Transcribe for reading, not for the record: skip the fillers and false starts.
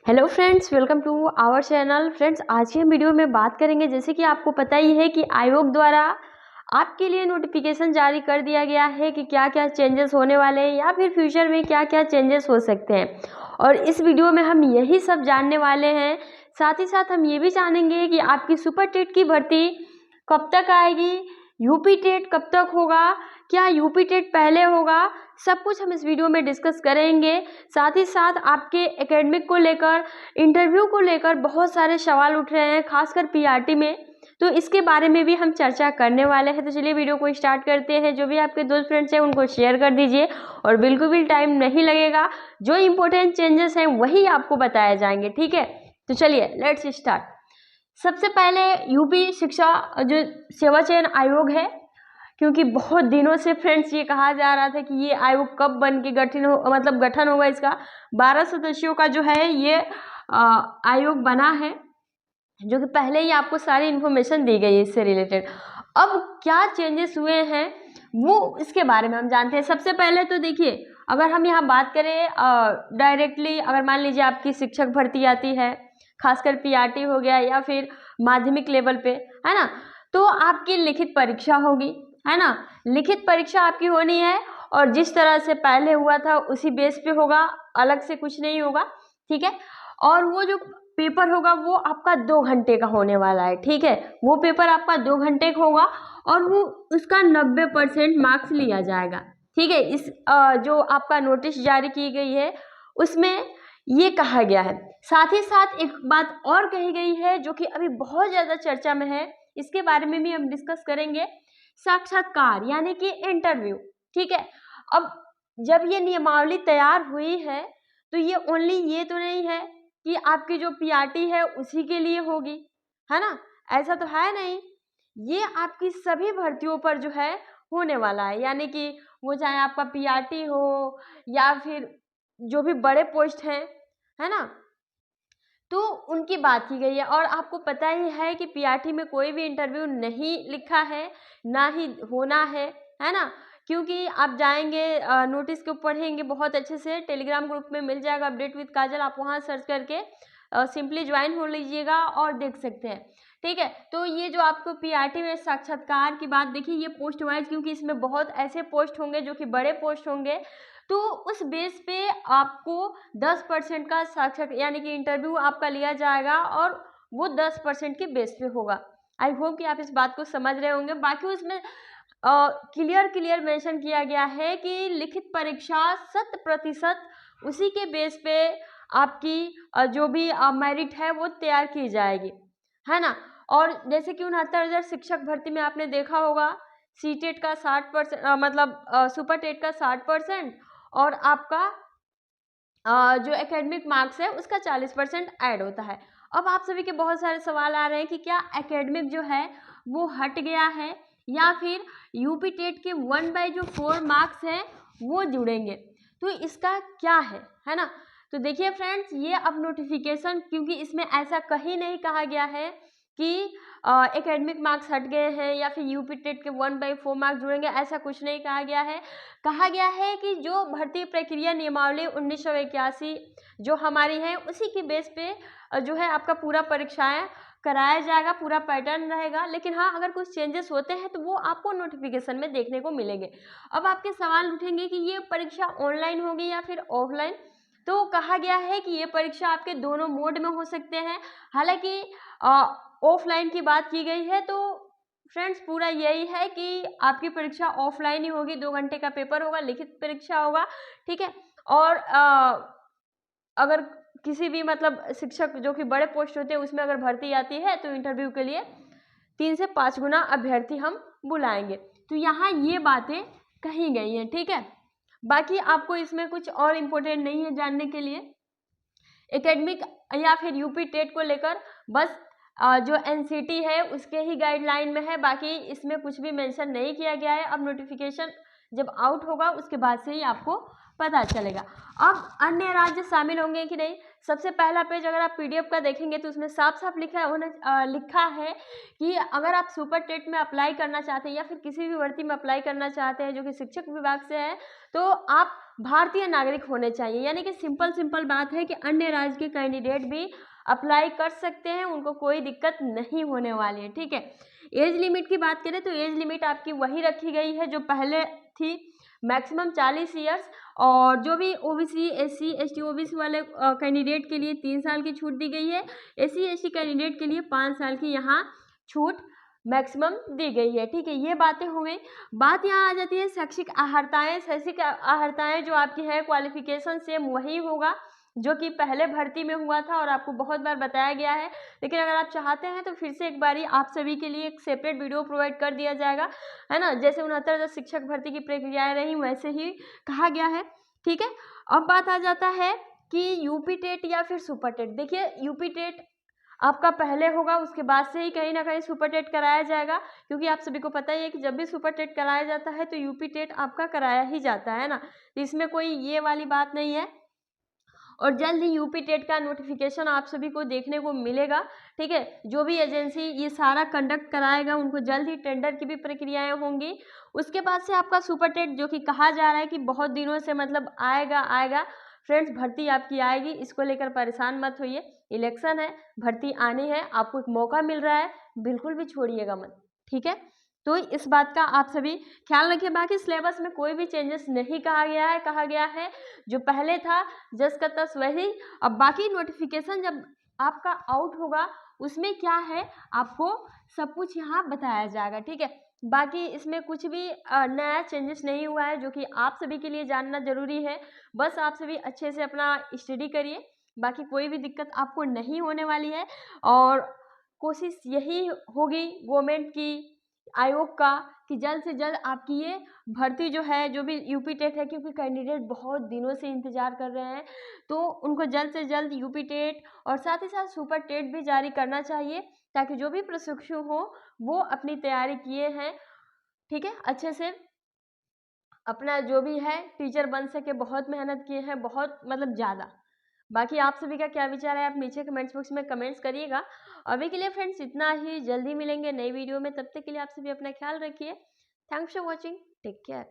Hello friends, welcome to our channel. Friends, आज की हम वीडियो में बात करेंगे, जैसे कि आपको पता ही है कि आयोग द्वारा आपके लिए नोटिफिकेशन जारी कर दिया गया है कि क्या क्या चेंजेस होने वाले हैं या फिर फ्यूचर में क्या क्या चेंजेस हो सकते हैं। और इस वीडियो में हम यही सब जानने वाले हैं। साथ ही साथ हम ये भी जानेंगे कि आपकी सुपर टेट की भर्ती कब तक आएगी, यूपी टेट कब तक होगा, क्या यूपी टेट पहले होगा, सब कुछ हम इस वीडियो में डिस्कस करेंगे। साथ ही साथ आपके एकेडमिक को लेकर, इंटरव्यू को लेकर बहुत सारे सवाल उठ रहे हैं, खासकर पीआरटी में, तो इसके बारे में भी हम चर्चा करने वाले हैं। तो चलिए वीडियो को स्टार्ट करते हैं। जो भी आपके दोस्त फ्रेंड्स हैं उनको शेयर कर दीजिए और बिल्कुल भी टाइम नहीं लगेगा, जो इम्पोर्टेंट चेंजेस हैं वही आपको बताए जाएंगे, ठीक है। तो चलिए लेट्स स्टार्ट। सबसे पहले यूपी शिक्षा जो सेवा चयन आयोग है, क्योंकि बहुत दिनों से फ्रेंड्स ये कहा जा रहा था कि ये आयोग कब बन के गठन होगा इसका। 12 सदस्यों का जो है ये आयोग बना है, जो कि पहले ही आपको सारी इन्फॉर्मेशन दी गई है इससे रिलेटेड। अब क्या चेंजेस हुए हैं वो इसके बारे में हम जानते हैं। सबसे पहले तो देखिए, अगर हम यहाँ बात करें डायरेक्टली, अगर मान लीजिए आपकी शिक्षक भर्ती आती है, खासकर पीआरटी हो गया या फिर माध्यमिक लेवल पे, है ना, तो आपकी लिखित परीक्षा होगी, है ना। लिखित परीक्षा आपकी होनी है और जिस तरह से पहले हुआ था उसी बेस पे होगा, अलग से कुछ नहीं होगा, ठीक है। और वो जो पेपर होगा वो आपका 2 घंटे का होने वाला है, ठीक है। वो पेपर आपका 2 घंटे का होगा और वो उसका 90% मार्क्स लिया जाएगा, ठीक है। इस जो आपका नोटिस जारी की गई है उसमें ये कहा गया है। साथ ही साथ एक बात और कही गई है जो कि अभी बहुत ज़्यादा चर्चा में है, इसके बारे में भी हम डिस्कस करेंगे। साक्षात्कार यानी कि इंटरव्यू, ठीक है। अब जब ये नियमावली तैयार हुई है तो ये ओनली ये तो नहीं है कि आपकी जो पीआरटी है उसी के लिए होगी, है ना, ऐसा तो है नहीं। ये आपकी सभी भर्तियों पर जो है होने वाला है, यानी कि वो चाहे आपका पीआरटी हो या फिर जो भी बड़े पोस्ट हैं, है ना, तो उनकी बात की गई है। और आपको पता ही है कि पीआरटी में कोई भी इंटरव्यू नहीं लिखा है, ना ही होना है ना। क्योंकि आप जाएंगे, नोटिस को पढ़ेंगे बहुत अच्छे से, टेलीग्राम ग्रुप में मिल जाएगा अपडेट विद काजल, आप वहाँ सर्च करके सिंपली ज्वाइन हो लीजिएगा और देख सकते हैं, ठीक है। तो ये जो आपको पीआरटी में साक्षात्कार की बात, देखिए ये पोस्ट वाइज, क्योंकि इसमें बहुत ऐसे पोस्ट होंगे जो कि बड़े पोस्ट होंगे, तो उस बेस पे आपको 10% का साक्षात्कार यानी कि इंटरव्यू आपका लिया जाएगा और वो 10% के बेस पे होगा। आई होप कि आप इस बात को समझ रहे होंगे। बाकी उसमें क्लियर मेंशन किया गया है कि लिखित परीक्षा 100% उसी के बेस पे आपकी जो भी मेरिट है वो तैयार की जाएगी, है ना। और जैसे कि 69,000 शिक्षक भर्ती में आपने देखा होगा, सीटेट का 60%, सुपर टेट का 60% और आपका जो एकेडमिक मार्क्स है उसका 40% ऐड होता है। अब आप सभी के बहुत सारे सवाल आ रहे हैं कि क्या एकेडमिक जो है वो हट गया है या फिर यूपी टेट के 1/4 मार्क्स हैं वो जुड़ेंगे, तो इसका क्या है ना। तो देखिए फ्रेंड्स, ये अब नोटिफिकेशन, क्योंकि इसमें ऐसा कहीं नहीं कहा गया है कि एकेडमिक मार्क्स हट गए हैं या फिर यूपी टेट के 1/4 मार्क्स जुड़ेंगे, ऐसा कुछ नहीं कहा गया है। कहा गया है कि जो भर्ती प्रक्रिया नियमावली 1981 जो हमारी है उसी की बेस पे जो है आपका पूरा परीक्षाएं कराया जाएगा, पूरा पैटर्न रहेगा। लेकिन हाँ, अगर कुछ चेंजेस होते हैं तो वो आपको नोटिफिकेशन में देखने को मिलेंगे। अब आपके सवाल उठेंगे कि ये परीक्षा ऑनलाइन होगी या फिर ऑफलाइन, तो कहा गया है कि ये परीक्षा आपके दोनों मोड में हो सकते हैं। हालांकि ऑफलाइन की बात की गई है, तो फ्रेंड्स पूरा यही है कि आपकी परीक्षा ऑफलाइन ही होगी, 2 घंटे का पेपर होगा, लिखित परीक्षा होगा, ठीक है। और अगर किसी भी शिक्षक जो कि बड़े पोस्ट होते हैं उसमें अगर भर्ती आती है तो इंटरव्यू के लिए 3 से 5 गुना अभ्यर्थी हम बुलाएंगे। तो यहाँ ये बातें कही गई हैं, ठीक है। बाकी आपको इसमें कुछ और इम्पोर्टेंट नहीं है जानने के लिए। एकेडमिक या फिर यूपी टेट को लेकर बस जो एनसीटी है उसके ही गाइडलाइन में है, बाकी इसमें कुछ भी मेंशन नहीं किया गया है। अब नोटिफिकेशन जब आउट होगा उसके बाद से ही आपको पता चलेगा। अब अन्य राज्य शामिल होंगे कि नहीं, सबसे पहला पेज अगर आप पीडीएफ का देखेंगे तो उसमें साफ साफ लिखा है कि अगर आप सुपर टेट में अप्लाई करना चाहते हैं या फिर किसी भी भर्ती में अप्लाई करना चाहते हैं जो कि शिक्षक विभाग से है, तो आप भारतीय नागरिक होने चाहिए। यानी कि सिंपल बात है कि अन्य राज्य के कैंडिडेट भी अप्लाई कर सकते हैं, उनको कोई दिक्कत नहीं होने वाली है। ठीक है, एज लिमिट की बात करें तो एज लिमिट आपकी वही रखी गई है जो पहले थी, मैक्सिमम 40 ईयर्स। और जो भी ओबीसी, एससी, एसटी, ओबीसी वाले कैंडिडेट के लिए 3 साल की छूट दी गई है। एससी, एसटी कैंडिडेट के लिए 5 साल की यहाँ छूट मैक्सिमम दी गई है। ठीक है, ये बातें हो गई। बात यहाँ आ जाती है शैक्षिक अर्हताएं। शैक्षिक अर्हताएं जो आपकी है, क्वालिफिकेशन सेम वही होगा जो कि पहले भर्ती में हुआ था और आपको बहुत बार बताया गया है। लेकिन अगर आप चाहते हैं तो फिर से एक बारी आप सभी के लिए एक सेपरेट वीडियो प्रोवाइड कर दिया जाएगा, है ना। जैसे 69 शिक्षक भर्ती की प्रक्रियाएं रही वैसे ही कहा गया है। ठीक है, अब बात आ जाता है कि यूपी टेट या फिर सुपर टेट। देखिए, यूपी टेट आपका पहले होगा, उसके बाद से ही कहीं ना कहीं सुपर टेट कराया जाएगा, क्योंकि आप सभी को पता ही है कि जब भी सुपर टेट कराया जाता है तो यूपी टेट आपका कराया ही जाता है ना, इसमें कोई ये वाली बात नहीं है। और जल्द ही यूपी टेट का नोटिफिकेशन आप सभी को देखने को मिलेगा। ठीक है, जो भी एजेंसी ये सारा कंडक्ट कराएगा उनको जल्द ही टेंडर की भी प्रक्रियाएं होंगी। उसके बाद से आपका सुपर टेट जो कि कहा जा रहा है कि बहुत दिनों से मतलब आएगा फ्रेंड्स, भर्ती आपकी आएगी, इसको लेकर परेशान मत होइए। इलेक्शन है, भर्ती आनी है, आपको एक मौका मिल रहा है, बिल्कुल भी छोड़िएगा मत। ठीक है, तो इस बात का आप सभी ख्याल रखिए। बाकी सिलेबस में कोई भी चेंजेस नहीं कहा गया है जो पहले था जस का तस वही। अब बाकी नोटिफिकेशन जब आपका आउट होगा उसमें क्या है आपको सब कुछ यहाँ बताया जाएगा। ठीक है, बाकी इसमें कुछ भी नया चेंजेस नहीं हुआ है जो कि आप सभी के लिए जानना जरूरी है। बस आप सभी अच्छे से अपना स्टडी करिए, बाकी कोई भी दिक्कत आपको नहीं होने वाली है। और कोशिश यही होगी गवर्नमेंट की, आयोग का, कि जल्द से जल्द आपकी ये भर्ती जो है, जो भी यूपी टेट है, क्योंकि कैंडिडेट बहुत दिनों से इंतजार कर रहे हैं, तो उनको जल्द से जल्द यूपी टेट और साथ ही साथ सुपर टेट भी जारी करना चाहिए, ताकि जो भी प्रशिक्षु हो वो अपनी तैयारी किए हैं, ठीक है, अच्छे से अपना जो भी है टीचर बन सके, बहुत मेहनत किए हैं, बहुत मतलब ज़्यादा। बाकी आप सभी का क्या विचार है आप नीचे कमेंट्स बॉक्स में कमेंट्स करिएगा। अभी के लिए फ्रेंड्स इतना ही, जल्दी मिलेंगे नई वीडियो में, तब तक के लिए आप सभी अपना ख्याल रखिए। Thanks for watching, take care.